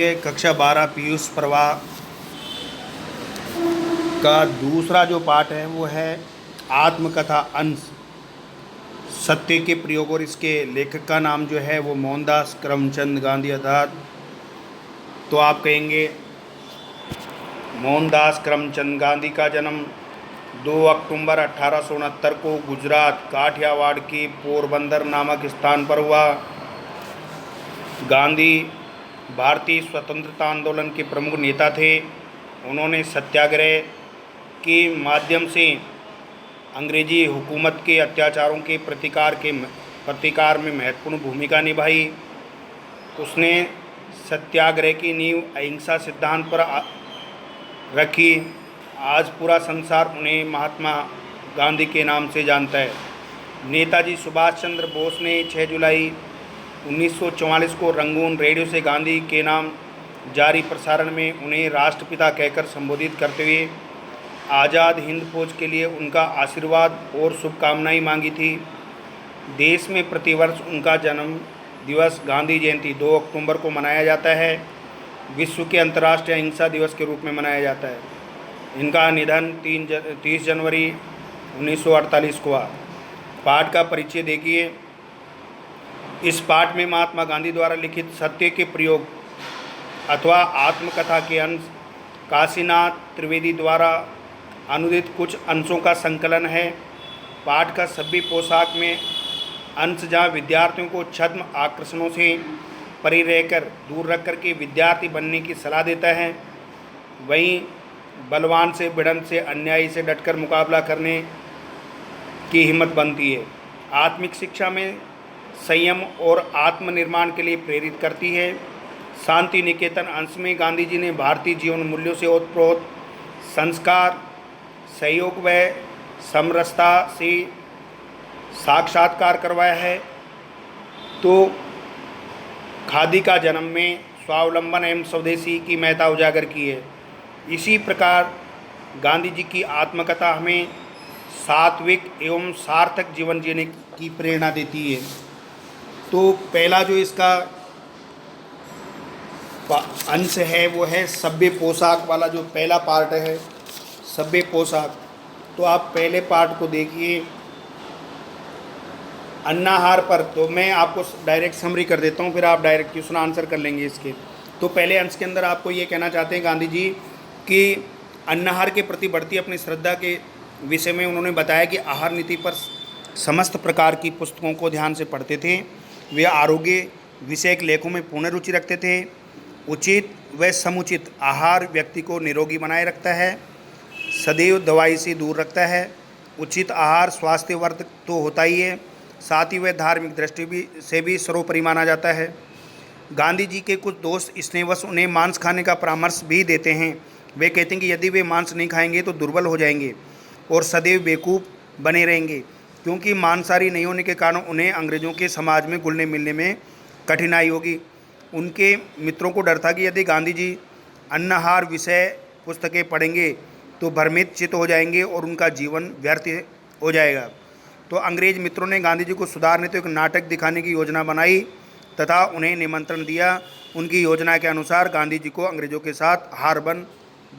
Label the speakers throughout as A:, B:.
A: ये कक्षा 12 पीयूष प्रवाह का दूसरा जो पाठ है वो है आत्मकथा अंश सत्य के प्रयोग। और इसके लेखक का नाम जो है वो मोहनदास करमचंद गांधी। अर्थात तो आप कहेंगे मोहनदास करमचंद गांधी का जन्म 2 अक्टूबर 1869 को गुजरात काठियावाड़ के पोरबंदर नामक स्थान पर हुआ। गांधी भारतीय स्वतंत्रता आंदोलन के प्रमुख नेता थे। उन्होंने सत्याग्रह के माध्यम से अंग्रेजी हुकूमत के अत्याचारों के प्रतिकार में महत्वपूर्ण भूमिका निभाई। उसने सत्याग्रह की नींव अहिंसा सिद्धांत पर रखी। आज पूरा संसार उन्हें महात्मा गांधी के नाम से जानता है। नेताजी सुभाष चंद्र बोस ने 6 जुलाई 1944 को रंगून रेडियो से गांधी के नाम जारी प्रसारण में उन्हें राष्ट्रपिता कहकर संबोधित करते हुए आज़ाद हिंद फौज के लिए उनका आशीर्वाद और शुभकामनाएं मांगी थी। देश में प्रतिवर्ष उनका जन्म दिवस गांधी जयंती 2 अक्टूबर को मनाया जाता है। विश्व के अंतर्राष्ट्रीय अहिंसा दिवस के रूप में मनाया जाता है। इनका निधन 30 जनवरी 1948 को हुआ। पाठ का परिचय देखिए। इस पाठ में महात्मा गांधी द्वारा लिखित सत्य के प्रयोग अथवा आत्मकथा के अंश काशीनाथ त्रिवेदी द्वारा अनुदित कुछ अंशों का संकलन है। पाठ का सभ्य पोशाक में अंश जहाँ विद्यार्थियों को छद्म आकर्षणों से परे रहकर दूर रख कर के विद्यार्थी बनने की सलाह देता है, वहीं बलवान से भिड़ंत से अन्यायी से डटकर मुकाबला करने की हिम्मत बनती है। आत्मिक शिक्षा में संयम और आत्मनिर्माण के लिए प्रेरित करती है। शांति निकेतन अंश में गांधी जी ने भारतीय जीवन मूल्यों से ओतप्रोत संस्कार, सहयोग व समरसता से साक्षात्कार करवाया है। तो खादी का जन्म में स्वावलंबन एवं स्वदेशी की महत्ता उजागर की है। इसी प्रकार गांधी जी की आत्मकथा हमें सात्विक एवं सार्थक जीवन जीने की प्रेरणा देती है। तो पहला जो इसका अंश है वो है सभ्य पोशाक वाला। जो पहला पार्ट है सभ्य पोशाक, तो आप पहले पार्ट को देखिए अन्नाहार पर। तो मैं आपको डायरेक्ट समरी कर देता हूँ, फिर आप डायरेक्ट क्वेश्चन आंसर कर लेंगे इसके। तो पहले अंश के अंदर आपको ये कहना चाहते हैं गांधी जी कि अन्नाहार के प्रति बढ़ती अपनी श्रद्धा के विषय में उन्होंने बताया कि आहार नीति पर समस्त प्रकार की पुस्तकों को ध्यान से पढ़ते थे। वे आरोग्य विषयक लेखों में पूर्ण रुचि रखते थे। उचित व समुचित आहार व्यक्ति को निरोगी बनाए रखता है, सदैव दवाई से दूर रखता है। उचित आहार स्वास्थ्यवर्धक तो होता ही है, साथ ही वह धार्मिक दृष्टि से भी सर्वोपरि माना जाता है। गांधी जी के कुछ दोस्त स्नेहवश उन्हें मांस खाने का परामर्श भी देते हैं। वे कहते हैं कि यदि वे मांस नहीं खाएंगे तो दुर्बल हो जाएंगे और सदैव बेवकूफ़ बने रहेंगे, क्योंकि मांसाहारी नहीं होने के कारण उन्हें अंग्रेज़ों के समाज में घुलने मिलने में कठिनाई होगी। उनके मित्रों को डर था कि यदि गांधी जी अन्नाहार विषय पुस्तकें पढ़ेंगे तो भ्रमित चित्त हो जाएंगे और उनका जीवन व्यर्थ हो जाएगा। तो अंग्रेज मित्रों ने गांधी जी को सुधारने तो एक नाटक दिखाने की योजना बनाई तथा उन्हें निमंत्रण दिया। उनकी योजना के अनुसार गांधी जी को अंग्रेज़ों के साथ हार्बन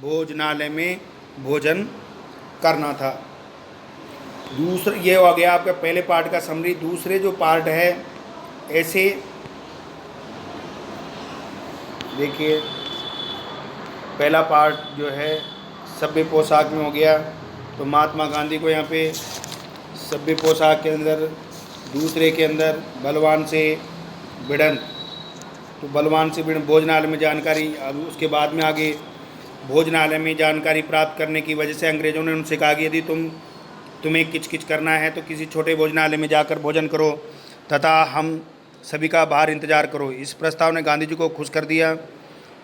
A: भोजनालय में भोजन करना था। दूसरा ये हो गया आपका पहले पार्ट का समरी। दूसरे जो पार्ट है ऐसे देखिए, पहला पार्ट जो है सभ्य पोशाक में हो गया। तो महात्मा गांधी को यहाँ पे सभ्य पोशाक के अंदर, दूसरे के अंदर बलवान से भिड़ंत, तो बलवान से भिड़ंत भोजनालय में जानकारी। अब उसके बाद में आगे भोजनालय में जानकारी प्राप्त करने की वजह से अंग्रेज़ों ने उनसे कहा कि यदि तुम्हें किच करना है तो किसी छोटे भोजनालय में जाकर भोजन करो तथा हम सभी का बाहर इंतजार करो। इस प्रस्ताव ने गांधी जी को खुश कर दिया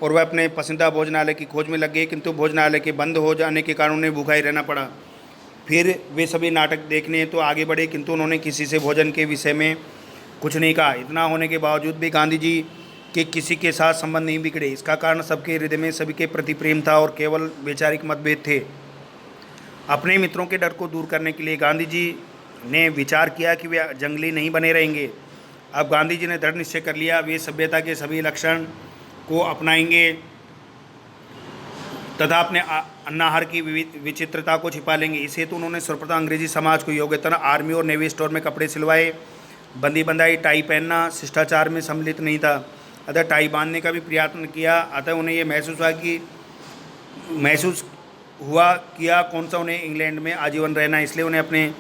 A: और वह अपने पसंदीदा भोजनालय की खोज में लग गए, किंतु भोजनालय के बंद हो जाने के कारण उन्हें भूखा ही रहना पड़ा। फिर वे सभी नाटक देखने तो आगे बढ़े, किंतु उन्होंने किसी से भोजन के विषय में कुछ नहीं कहा। इतना होने के बावजूद भी गांधी जी के किसी के साथ संबंध नहीं बिगड़े। इसका कारण सबके हृदय में सभी के प्रति प्रेम था और केवल वैचारिक मतभेद थे। अपने मित्रों के डर को दूर करने के लिए गांधी जी ने विचार किया कि वे जंगली नहीं बने रहेंगे। अब गांधी जी ने दृढ़ निश्चय कर लिया। वे सभ्यता के सभी लक्षण को अपनाएंगे तथा अपने अन्नाहार की विचित्रता को छिपा लेंगे। इस हेतु उन्होंने सर्वप्रथम अंग्रेजी समाज को योग्यता आर्मी और नेवी स्टोर में कपड़े सिलवाए। बंदी बंधाई टाई पहनना शिष्टाचार में सम्मिलित नहीं था, अतः टाई बांधने का भी प्रयत्न किया। अतः उन्हें ये महसूस हुआ किया कौन सा उन्हें इंग्लैंड में आजीवन रहना, इसलिए उन्हें अपने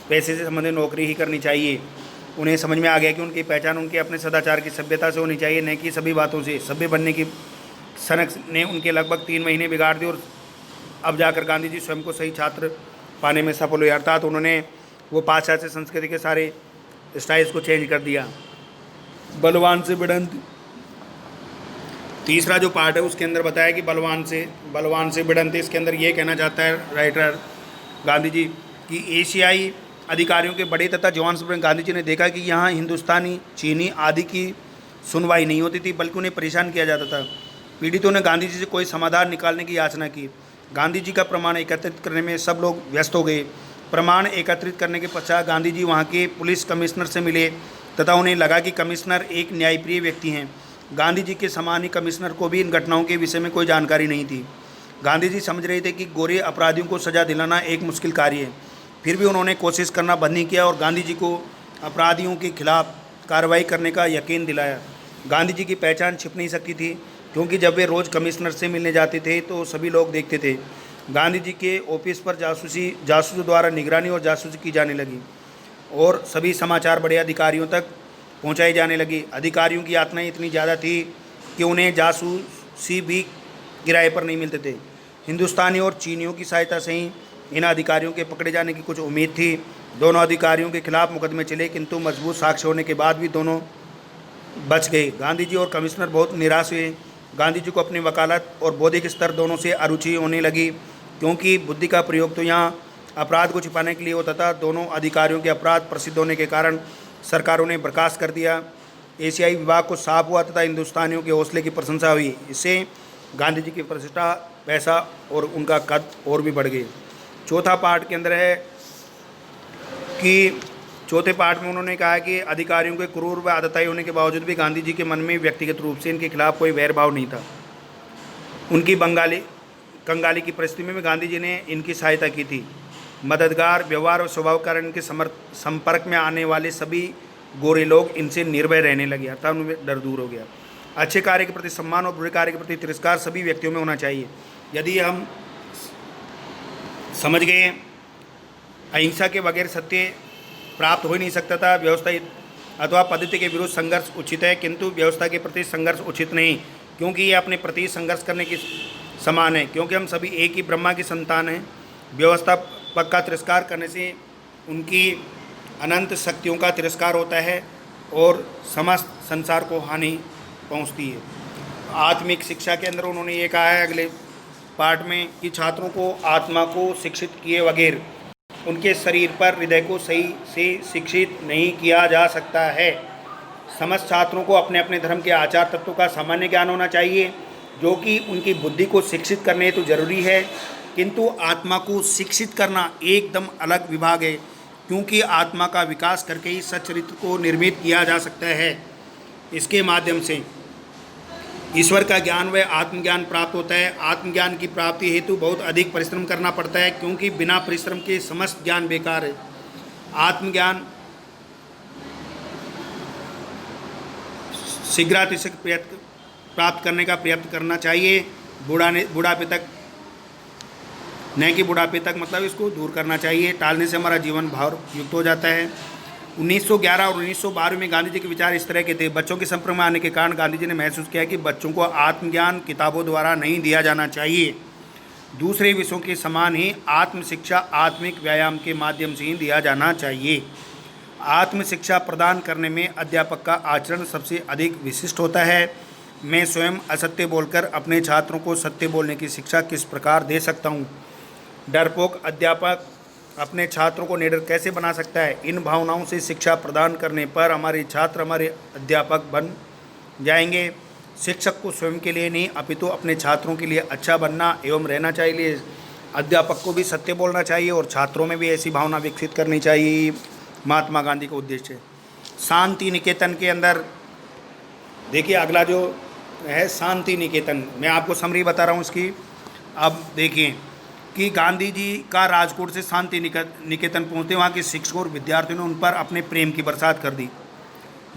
A: पैसे से संबंधित नौकरी ही करनी चाहिए। उन्हें समझ में आ गया कि उनकी पहचान उनके अपने सदाचार की सभ्यता से होनी चाहिए, न कि सभी बातों से। सभ्य बनने की सनक ने उनके लगभग 3 महीने बिगाड़ दिए और अब जाकर गांधी जी स्वयं को सही छात्र पाने में सफल हुए। अर्थात उन्होंने वो पाश्चात्य संस्कृति के सारे स्टाइल्स को चेंज कर दिया। बलवान से भिड़ंत, तीसरा जो पार्ट है उसके अंदर बताया कि बलवान से भिड़ंत। इसके अंदर ये कहना चाहता है राइटर गांधी जी कि एशियाई अधिकारियों के बड़े तथा जवान से गांधी जी ने देखा कि यहाँ हिंदुस्तानी, चीनी आदि की सुनवाई नहीं होती थी, बल्कि उन्हें परेशान किया जाता था। पीड़ितों ने गांधी जी से कोई समाधान निकालने की याचना की। गांधी जी का प्रमाण एकत्रित करने में सब लोग व्यस्त हो गए। प्रमाण एकत्रित करने के पश्चात गांधी जी वहाँ के पुलिस कमिश्नर से मिले तथा उन्हें लगा कि कमिश्नर एक न्यायप्रिय व्यक्ति हैं। गांधी जी के समान ही कमिश्नर को भी इन घटनाओं के विषय में कोई जानकारी नहीं थी। गांधी जी समझ रहे थे कि गोरे अपराधियों को सज़ा दिलाना एक मुश्किल कार्य है, फिर भी उन्होंने कोशिश करना बंद नहीं किया और गांधी जी को अपराधियों के खिलाफ कार्रवाई करने का यकीन दिलाया। गांधी जी की पहचान छिप नहीं सकती थी, क्योंकि जब वे रोज़ कमिश्नर से मिलने जाते थे तो सभी लोग देखते थे। गांधी जी के ऑफिस पर जासूसों द्वारा निगरानी और जासूसी की जाने लगी और सभी समाचार बड़े अधिकारियों तक पहुंचाई जाने लगी। अधिकारियों की यातनाएं इतनी ज़्यादा थी कि उन्हें जासूसी भी किराए पर नहीं मिलते थे। हिंदुस्तानी और चीनियों की सहायता से ही इन अधिकारियों के पकड़े जाने की कुछ उम्मीद थी। दोनों अधिकारियों के खिलाफ मुकदमे चले, किंतु मजबूत साक्ष्य होने के बाद भी दोनों बच गए। गांधी जी और कमिश्नर बहुत निराश हुए। गांधी जी को अपनी वकालत और बौद्धिक स्तर दोनों से अरुचि होने लगी, क्योंकि बुद्धि का प्रयोग तो यहाँ अपराध को छिपाने के लिए होता था। दोनों अधिकारियों के अपराध प्रसिद्ध होने के कारण सरकारों ने बर्खास्त कर दिया। एशियाई विभाग को साफ हुआ तथा हिंदुस्तानियों के हौसले की प्रशंसा हुई। इससे गांधी जी की प्रतिष्ठा, पैसा और उनका कद और भी बढ़ गए। चौथा पार्ट के अंदर है कि चौथे पार्ट में उन्होंने कहा कि अधिकारियों के क्रूर व आदताई होने के बावजूद भी गांधी जी के मन में व्यक्तिगत रूप से इनके खिलाफ कोई वैरभाव नहीं था। उनकी कंगाली की परिस्थिति में भी गांधी जी ने इनकी सहायता की थी। मददगार व्यवहार और स्वभाव कारण इनके संपर्क में आने वाले सभी गोरे लोग इनसे निर्भय रहने लगे, अर्थात उनमें डर दूर हो गया। अच्छे कार्य के प्रति सम्मान और बुरे कार्य के प्रति तिरस्कार सभी व्यक्तियों में होना चाहिए। यदि हम समझ गए अहिंसा के बगैर सत्य प्राप्त हो ही नहीं सकता था। व्यवस्था अथवा पद्धति के विरुद्ध संघर्ष उचित है, किंतु व्यवस्था के प्रति संघर्ष उचित नहीं, क्योंकि ये अपने प्रति संघर्ष करने के समान है, क्योंकि हम सभी एक ही ब्रह्मा की संतान हैं। व्यवस्था का तिरस्कार करने से उनकी अनंत शक्तियों का तिरस्कार होता है और समस्त संसार को हानि पहुंचती है। आत्मिक शिक्षा के अंदर उन्होंने ये कहा है अगले पार्ट में कि छात्रों को आत्मा को शिक्षित किए बगैर उनके शरीर पर हृदय को सही से शिक्षित नहीं किया जा सकता है। समस्त छात्रों को अपने अपने धर्म के आचार तत्वों का सामान्य ज्ञान होना चाहिए, जो कि उनकी बुद्धि को शिक्षित करने तो जरूरी है, किंतु आत्मा को शिक्षित करना एकदम अलग विभाग है, क्योंकि आत्मा का विकास करके ही सच्चरित्र को निर्मित किया जा सकता है। इसके माध्यम से ईश्वर का ज्ञान व आत्मज्ञान प्राप्त होता है। आत्मज्ञान की प्राप्ति हेतु बहुत अधिक परिश्रम करना पड़ता है, क्योंकि बिना परिश्रम के समस्त ज्ञान बेकार है। आत्मज्ञान शीघ्रातिशीघ्र प्राप्त करने का प्रयत्न करना चाहिए। बुढ़ापे तक, न कि बुढ़ापे तक, मतलब इसको दूर करना चाहिए। टालने से हमारा जीवन भार युक्त हो जाता है। 1911 और 1912 में गांधी जी के विचार इस तरह के थे। बच्चों के संपर्क में आने के कारण गांधी जी ने महसूस किया कि बच्चों को आत्मज्ञान किताबों द्वारा नहीं दिया जाना चाहिए। दूसरे विषयों के समान ही आत्म शिक्षा आत्मिक व्यायाम के माध्यम से ही दिया जाना चाहिए। आत्म शिक्षा प्रदान करने में अध्यापक का आचरण सबसे अधिक विशिष्ट होता है। मैं स्वयं असत्य बोलकर अपने छात्रों को सत्य बोलने की शिक्षा किस प्रकार दे सकता हूँ? डरपोक अध्यापक अपने छात्रों को निडर कैसे बना सकता है? इन भावनाओं से शिक्षा प्रदान करने पर हमारे छात्र हमारे अध्यापक बन जाएंगे। शिक्षक को स्वयं के लिए नहीं, अपितु अपने छात्रों के लिए अच्छा बनना एवं रहना चाहिए। अध्यापक को भी सत्य बोलना चाहिए और छात्रों में भी ऐसी भावना विकसित करनी चाहिए। महात्मा गांधी का उद्देश्य। शांति निकेतन के अंदर देखिए, अगला जो है शांति निकेतन। मैं आपको समरी बता रहा हूँ इसकी। अब देखिए कि गांधी जी का राजकोट से शांति निकेतन पहुँचते वहाँ के शिक्षकों और विद्यार्थियों ने उन पर अपने प्रेम की बरसात कर दी।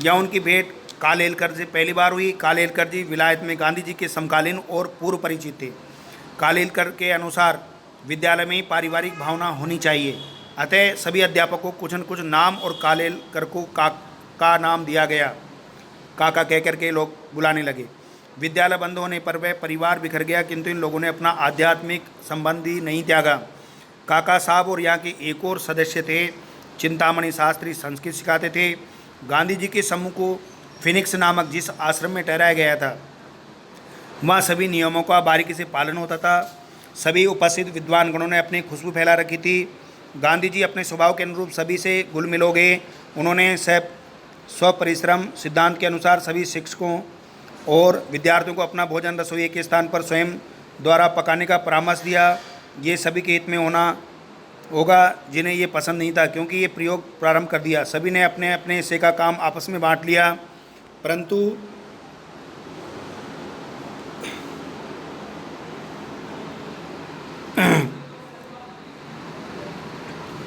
A: यह उनकी भेंट कालेलकर से पहली बार हुई। कालेलकर जी विलायत में गांधी जी के समकालीन और पूर्व परिचित थे। कालेलकर के अनुसार विद्यालय में ही पारिवारिक भावना होनी चाहिए, अतः सभी अध्यापकों को कुछ न कुछ नाम और कालेलकर को का नाम दिया गया। काका कहकर के लोग बुलाने लगे। विद्यालय बंद होने पर वह परिवार बिखर गया, किंतु इन लोगों ने अपना आध्यात्मिक संबंध ही नहीं त्यागा। काका साहब और यहाँ के एक और सदस्य थे चिंतामणि शास्त्री, संस्कृत सिखाते थे। गांधी जी के समूह को फिनिक्स नामक जिस आश्रम में ठहराया गया था, वहाँ सभी नियमों का बारीकी से पालन होता था। सभी उपस्थित विद्वानगणों ने अपनी खुशबू फैला रखी थी। गांधी जी अपने स्वभाव के अनुरूप सभी से घुल मिल हो गए। उन्होंने स्वपरिश्रम सिद्धांत के अनुसार सभी शिक्षकों और विद्यार्थियों को अपना भोजन रसोई के स्थान पर स्वयं द्वारा पकाने का परामर्श दिया। ये सभी के हित में होना होगा जिन्हें ये पसंद नहीं था, क्योंकि ये प्रयोग प्रारंभ कर दिया। सभी ने अपने अपने हिस्से का काम आपस में बांट लिया, परंतु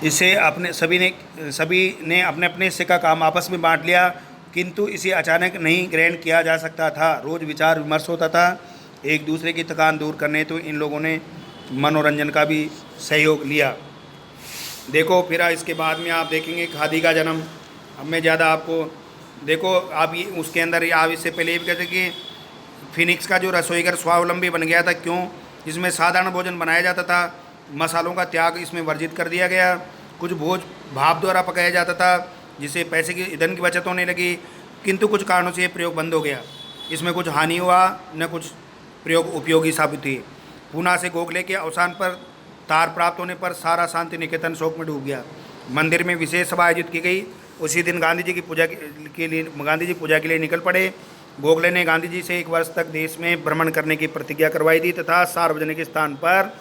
A: इसे सभी ने अपने अपने हिस्से का काम आपस में बांट लिया, किंतु इसे अचानक नहीं ग्रहण किया जा सकता था। रोज़ विचार विमर्श होता था। एक दूसरे की थकान दूर करने तो इन लोगों ने मनोरंजन का भी सहयोग लिया। देखो फिर इसके बाद में आप देखेंगे खादी का जन्म। अब मैं ज़्यादा आपको देखो आप ये उसके अंदर आप इससे पहले ये भी कहते कि फिनिक्स का जो रसोईघर स्वावलंबी बन गया था, क्यों? जिसमें साधारण भोजन बनाया जाता था, मसालों का त्याग इसमें वर्जित कर दिया गया। कुछ भोज भाप द्वारा पकाया जाता था, जिससे पैसे की ईंधन की बचत होने लगी, किंतु कुछ कारणों से ये प्रयोग बंद हो गया। इसमें कुछ हानि हुआ न कुछ प्रयोग उपयोगी साबित हुए। पूना से गोखले के अवसान पर तार प्राप्त होने पर सारा शांति निकेतन शोक में डूब गया। मंदिर में विशेष सभा आयोजित की गई। उसी दिन गांधी जी पूजा के लिए निकल पड़े। गोखले ने गांधी जी से 1 वर्ष तक देश में भ्रमण करने की प्रतिज्ञा करवाई थी तथा सार्वजनिक स्थान पर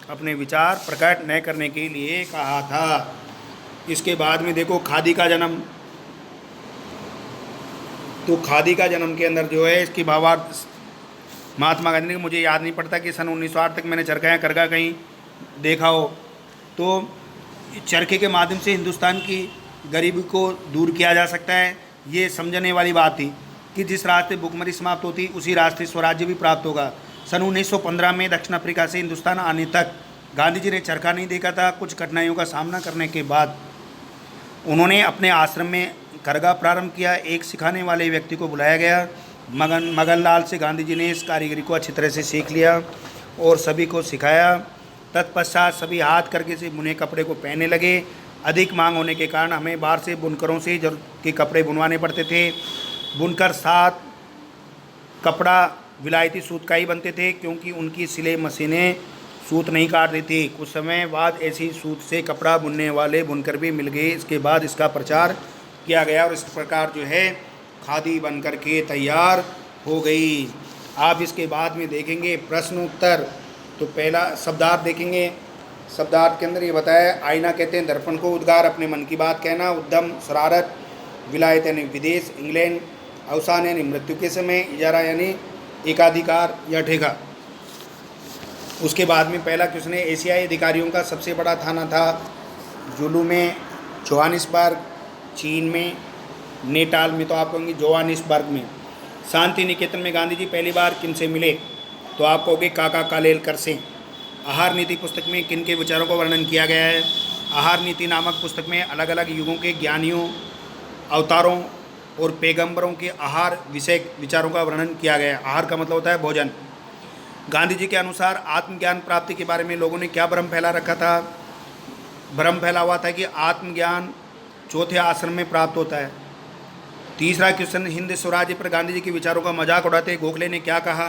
A: अपने विचार प्रकट न करने के लिए कहा था। इसके बाद में देखो खादी का जन्म। तो खादी का जन्म के अंदर जो है इसकी भावार्थ महात्मा गांधी ने, मुझे याद नहीं पड़ता कि सन 1908 तक मैंने चरखा या करगा कहीं देखा हो। तो चरखे के माध्यम से हिंदुस्तान की गरीबी को दूर किया जा सकता है, ये समझने वाली बात थी कि जिस रास्ते भुखमरी समाप्त होती उसी रास्ते स्वराज्य भी प्राप्त होगा। सन 1915 में दक्षिण अफ्रीका से हिंदुस्तान आने तक गांधी जी ने चरखा नहीं देखा था। कुछ कठिनाइयों का सामना करने के बाद उन्होंने अपने आश्रम में करगा प्रारंभ किया। एक सिखाने वाले व्यक्ति को बुलाया गया। मगन लाल से गांधी जी ने इस कारीगरी को अच्छी तरह से सीख लिया और सभी को सिखाया। तत्पश्चात सभी हाथ करके से बुने कपड़े को पहनने लगे। अधिक मांग होने के कारण हमें बाहर से बुनकरों से जरूरत के कपड़े बुनवाने पड़ते थे। बुनकर साथ कपड़ा विलायती सूत का ही बनते थे, क्योंकि उनकी सिलाई मशीनें सूत नहीं काटती थी। कुछ समय बाद ऐसी सूत से कपड़ा बुनने वाले बुनकर भी मिल गए। इसके बाद इसका प्रचार किया गया और इस प्रकार जो है खादी बनकर के तैयार हो गई। आप इसके बाद में देखेंगे प्रश्न उत्तर। तो पहला शब्दार्थ देखेंगे। शब्दार्थ के अंदर ये बताया, आईना कहते हैं दर्पण को, उद्गार अपने मन की बात कहना, उद्यम शरारत, विलायत यानी विदेश, इंग्लैंड, अवसान यानी मृत्यु के समय, इजारा यानी एकाधिकार या ठेका। उसके बाद में पहला क्वेश्चन है, एशियाई अधिकारियों का सबसे बड़ा थाना था जुलू में, जोहानिसबर्ग चीन में, नेटाल में, तो आप कहोगे जोहानिसबर्ग में। शांति निकेतन में गांधी जी पहली बार किन से मिले? तो आप कहोगे काका कालेलकर से। आहार नीति पुस्तक में किन के विचारों का वर्णन किया गया है? आहार नीति नामक पुस्तक में अलग अलग युगों के ज्ञानियों, अवतारों और पैगंबरों के आहार विषय विचारों का वर्णन किया गया है। आहार का मतलब होता है भोजन। गांधी जी के अनुसार आत्मज्ञान प्राप्ति के बारे में लोगों ने क्या भ्रम फैला रखा था? भ्रम फैला हुआ था कि आत्मज्ञान चौथे आश्रम में प्राप्त होता है। तीसरा क्वेश्चन, हिंद स्वराज्य पर गांधी जी के विचारों का मजाक उड़ाते गोखले ने क्या कहा?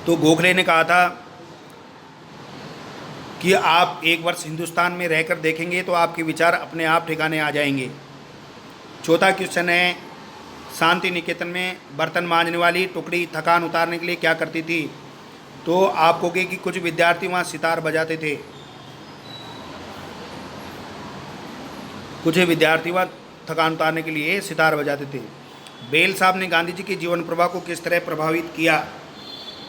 A: तो गोखले ने कहा था कि आप 1 वर्ष हिंदुस्तान में रहकर देखेंगे तो आपके विचार अपने आप ठिकाने आ जाएंगे। चौथा क्वेश्चन है, शांति निकेतन में बर्तन मांजने वाली टुकड़ी थकान उतारने के लिए क्या करती थी? तो आप कहोगे कि कुछ विद्यार्थी वहाँ सितार बजाते थे। कुछ विद्यार्थी वहाँ थकान उतारने के लिए सितार बजाते थे। बेल साहब ने गांधी जी के जीवन प्रवाह को किस तरह प्रभावित किया?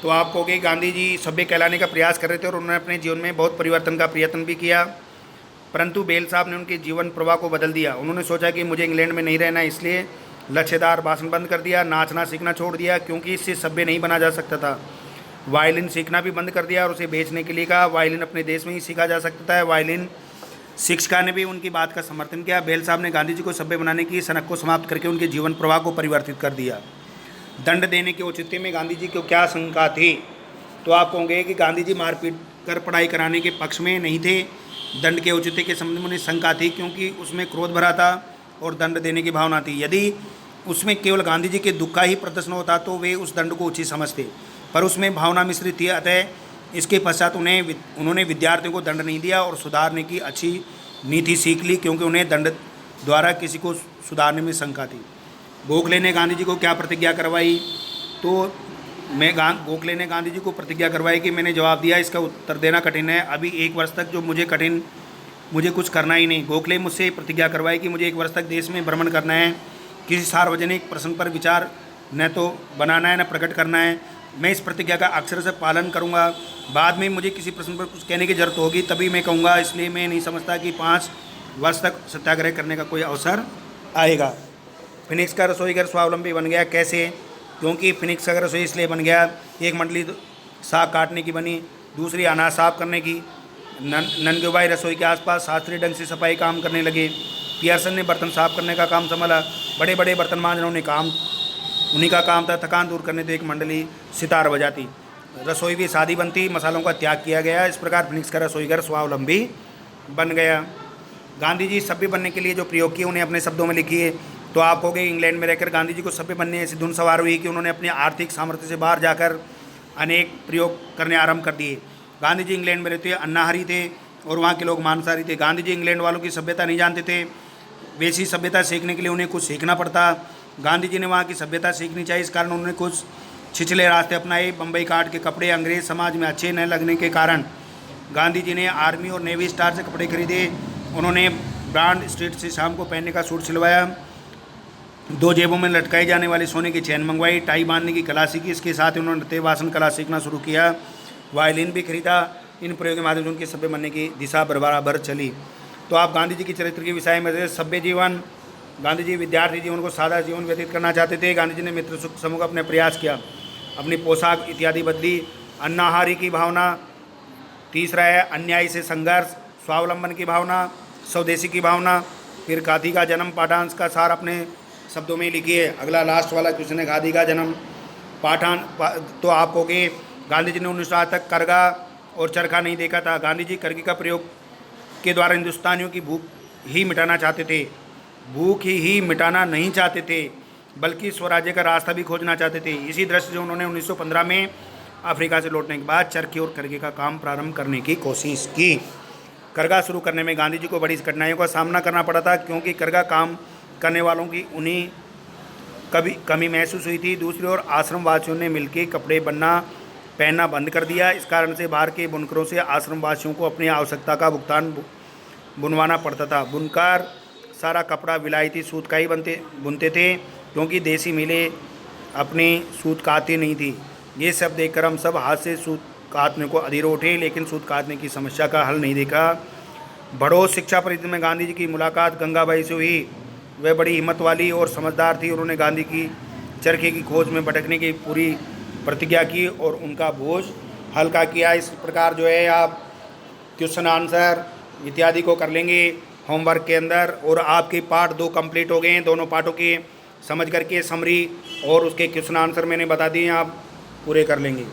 A: तो आप कहोगे गांधी जी सभ्य कहलाने का प्रयास कर रहे थे और उन्होंने अपने जीवन में बहुत परिवर्तन का प्रयत्न भी किया, परंतु बेल साहब ने उनके जीवन प्रवाह को बदल दिया। उन्होंने सोचा कि मुझे इंग्लैंड में नहीं रहना, इसलिए लच्छेदार भाषण बंद कर दिया, नाचना सीखना छोड़ दिया क्योंकि इससे सभ्य नहीं बना जा सकता था। वायलिन सीखना भी बंद कर दिया और उसे बेचने के लिए कहा। वायलिन अपने देश में ही सीखा जा सकता है। वायलिन शिक्षिका ने भी उनकी बात का समर्थन किया। बेल साहब ने गांधी जी को सभ्य बनाने की सनक को समाप्त करके उनके जीवन प्रवाह को परिवर्तित कर दिया। दंड देने के औचित्य में गांधी जी को क्या शंका थी? तो आप कहोगे कि गांधी जी मारपीट कर पढ़ाई कराने के पक्ष में नहीं थे। दंड के औचित्य के संबंध में उन्हें शंका थी क्योंकि उसमें क्रोध भरा था और दंड देने की भावना थी। यदि उसमें केवल गांधी जी के दुख का ही प्रदर्शन होता तो वे उस दंड को उचित समझते, पर उसमें भावना मिश्रित थी। अतः इसके पश्चात उन्होंने विद्यार्थियों को दंड नहीं दिया और सुधारने की अच्छी नीति सीख ली क्योंकि उन्हें दंड द्वारा किसी को सुधारने में शंका थी। गोखले ने गांधी जी को क्या प्रतिज्ञा करवाई? तो गोखले ने गांधी जी को प्रतिज्ञा करवाई कि मैंने जवाब दिया, इसका उत्तर देना कठिन है। अभी 1 वर्ष तक जो मुझे कुछ करना ही नहीं। गोखले मुझसे प्रतिज्ञा करवाई कि मुझे 1 वर्ष तक देश में भ्रमण करना है, किसी सार्वजनिक प्रश्न पर विचार न तो बनाना है न प्रकट करना है। मैं इस प्रतिज्ञा का अक्षर से पालन करूंगा। बाद में मुझे किसी प्रश्न पर कुछ कहने की जरूरत होगी तभी मैं कहूँगा, इसलिए मैं नहीं समझता कि 5 वर्ष तक सत्याग्रह करने का कोई अवसर आएगा। फिनिक्स का रसोईघर स्वावलंबी बन गया। कैसे? क्योंकि फिनिक्स का रसोई इसलिए बन गया, एक मंडली साग काटने की बनी, दूसरी अनाज साफ करने की। ननगुबाई रसोई के आसपास शास्त्रीय ढंग से सफाई काम करने लगे। पियर्सन ने बर्तन साफ करने का काम संभाला। बड़े बड़े बर्तन मांझना उन्हीं का काम था। थकान दूर करने तो एक मंडली सितार बजाती। रसोई भी सादी बनती, मसालों का त्याग किया गया। इस प्रकार फिनिक्स का रसोईघर स्वावलंबी बन गया। गांधी जी सभ्य बनने के लिए जो प्रयोग किए उन्हें अपने शब्दों में लिखिए। तो आप कहोगे इंग्लैंड में रहकर गांधी जी को सभ्य बनने ऐसी धुन सवार हुई कि उन्होंने अपने आर्थिक सामर्थ्य से बाहर जाकर अनेक प्रयोग करने आरंभ कर दिए। गांधी जी इंग्लैंड में रहते अन्नाहारी थे और वहाँ के लोग मांसाहारी थे। गांधी जी इंग्लैंड वालों की सभ्यता नहीं जानते थे, वैसी सभ्यता सीखने के लिए उन्हें कुछ सीखना पड़ता। गांधी जी ने वहाँ की सभ्यता सीखनी चाहिए, इस कारण उन्होंने कुछ छिछले रास्ते अपनाए। बम्बई काट के कपड़े अंग्रेज समाज में अच्छे न लगने के कारण गांधी जी ने आर्मी और नेवी स्टार से कपड़े खरीदे। उन्होंने ब्रांड स्ट्रीट से शाम को पहनने का सूट सिलवाया। 2 जेबों में लटकाई जाने वाली सोने की चैन मंगवाई। टाई बांधने की कला सीखी। इसके साथ ही उन्होंने नृत्य भाषण कला सीखना शुरू किया। वायलिन भी खरीदा। इन प्रयोग के माध्यम से उनके सभ्य बनने की दिशा बराबर चली। तो आप गांधी जी के चरित्र के विषय में सभ्य जीवन, गांधी जी विद्यार्थी जीवन को सादा जीवन व्यतीत करना चाहते थे। गांधी जी ने मित्र सुख समूह का अपने प्रयास किया, अपनी पोशाक इत्यादि बदली। अन्नाहारी की भावना। तीसरा है अन्याय से संघर्ष, स्वावलंबन की भावना, स्वदेशी की भावना। फिर गांधी का जन्म पाठांश का सार अपने शब्दों में लिखिए। अगला लास्ट वाला क्वेश्चन है गांधी का जन्म तो आप कहोगे गांधी जी ने 1908 तक करगा और चरखा नहीं देखा था। गांधी जी करगी का प्रयोग के द्वारा हिंदुस्तानियों की भूख ही मिटाना चाहते थे। भूख ही मिटाना नहीं चाहते थे बल्कि स्वराज्य का रास्ता भी खोजना चाहते थे। इसी दृष्टि से उन्होंने 1915 में अफ्रीका से लौटने के बाद चरखे और करगे का काम प्रारंभ करने की कोशिश की। करगा शुरू करने में गांधी जी को बड़ी कठिनाइयों का सामना करना पड़ा था क्योंकि करगा काम करने वालों की उन्हीं कमी महसूस हुई थी। दूसरी ओर आश्रमवासियों ने मिलकर कपड़े पहनना बंद कर दिया। इस कारण से बाहर के बुनकरों से आश्रमवासियों को अपनी आवश्यकता का भुगतान बुनवाना पड़ता था। बुनकर सारा कपड़ा विलायती सूत का ही बुनते थे क्योंकि देसी मिलें अपनी सूत काटती नहीं थी। ये सब देखकर हम सब हाथ से सूत काटने को अधीर उठे, लेकिन सूत काटने की समस्या का हल नहीं देखा। बड़ौद शिक्षा परिषद में गांधी जी की मुलाकात गंगाबाई से हुई। वह बड़ी हिम्मत वाली और समझदार थी। उन्होंने गांधी की चरखे की खोज में भटकने की पूरी प्रतिज्ञा की और उनका बोझ हल्का किया। इस प्रकार जो है आप क्वेश्चन आंसर इत्यादि को कर लेंगे होमवर्क के अंदर। और आपके पार्ट 2 कंप्लीट हो गए हैं। दोनों पार्टों के समझ करके समरी और उसके क्वेश्चन आंसर मैंने बता दिए, आप पूरे कर लेंगे।